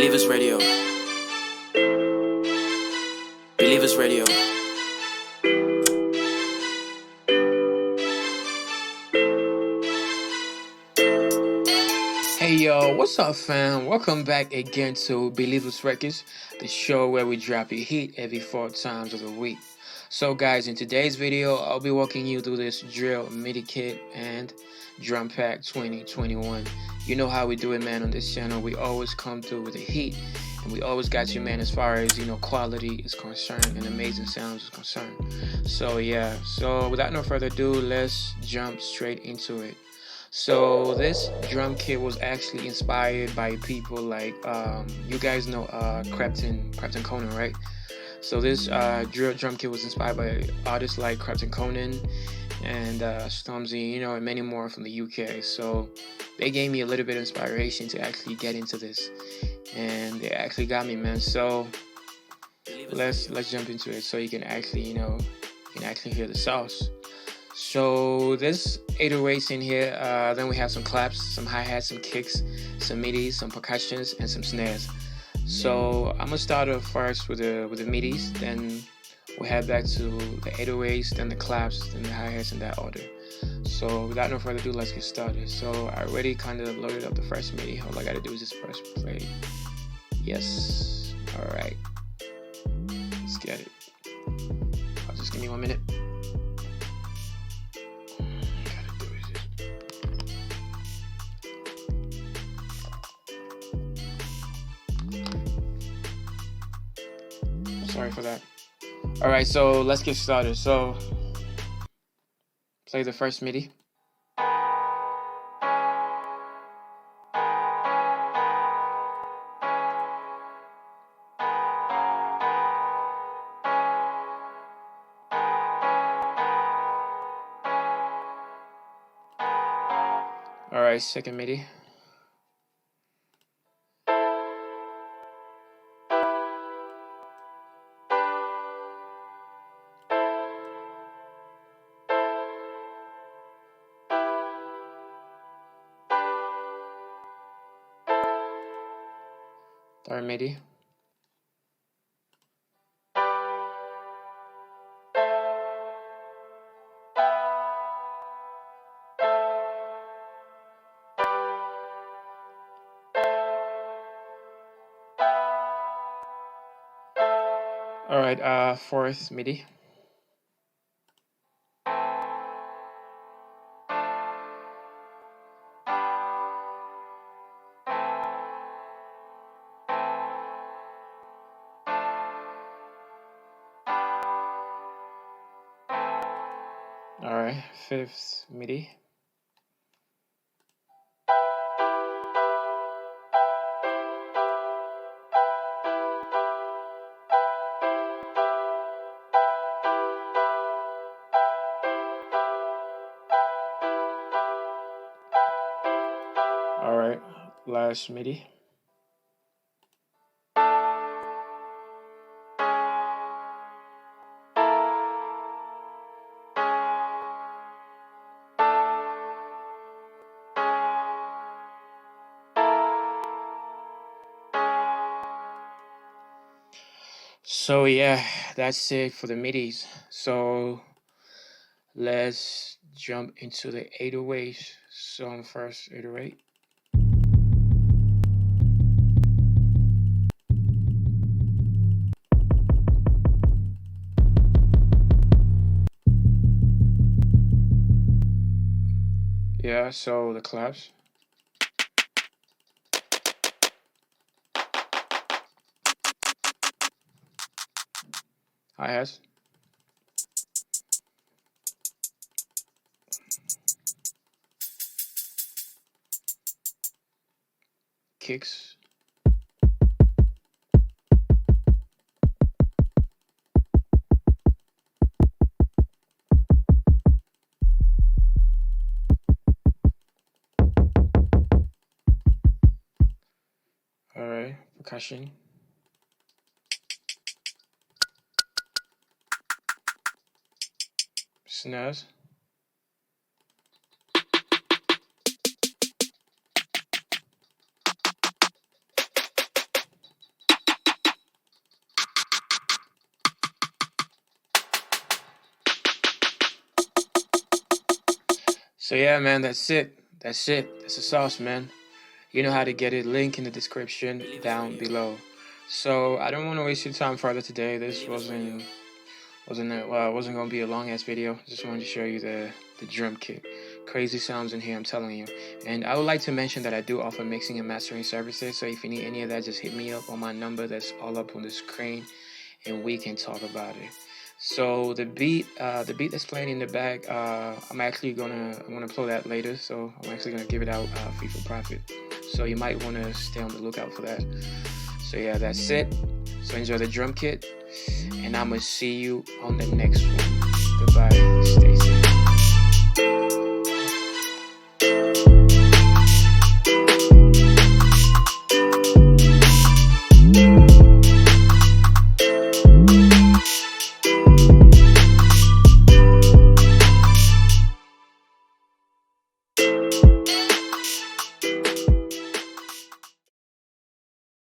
Believers Radio. Believers Radio. Hey yo, what's up fam? Welcome back again to Believers Records, the show where we drop a hit every 4 times of the week. So guys, in today's video, I'll be walking you through this drill, MIDI kit, and DRUMPACK 2021. You know how we do it, man, on this channel. We always come through with a heat, and we always got you, man, as far as, quality is concerned and amazing sounds is concerned. So yeah, so without no further ado, let's jump straight into it. So this drum kit was actually inspired by people like you guys know Captain Conan, right? So this drill drum kit was inspired by artists like Captain Conan and Stormzy, and many more from the UK. So they gave me a little bit of inspiration to actually get into this, and they actually got me, man. So let's jump into it so you can actually hear the sauce. So there's 808s in here, then we have some claps, some hi-hats, some kicks, some midis, some percussions, and some snares. So I'm gonna start off first with the midis, then we'll head back to the 808s, then the claps, then the hi-hats in that order. So without no further ado, let's get started. So I already kind of loaded up the first MIDI. All I gotta do is just press play. Yes. All right. Let's get it. I'll just give me 1 minute. Sorry for that. All right, so let's get started. So play the first MIDI. All right, second MIDI. Third MIDI. All right, fourth MIDI. All right, fifth MIDI. All right, last MIDI. So yeah, that's it for the midis. So let's jump into the 808s. So first 808. Yeah, so the claps. Hi-hats. Kicks. All right, percussion. Snares. So yeah, man, that's it. That's it. That's the sauce, man. You know how to get it. Link in the description down below. So I don't want to waste your time further today. This wasn't gonna be a long ass video. Just wanted to show you the drum kit. Crazy sounds in here, I'm telling you. And I would like to mention that I do offer mixing and mastering services. So if you need any of that, just hit me up on my number that's all up on the screen, and we can talk about it. So the beat that's playing in the back, I'm gonna play that later. So I'm actually gonna give it out free for profit. So you might want to stay on the lookout for that. So yeah, that's it. So enjoy the drum kit, and I'm gonna see you on the next one. Goodbye. Stay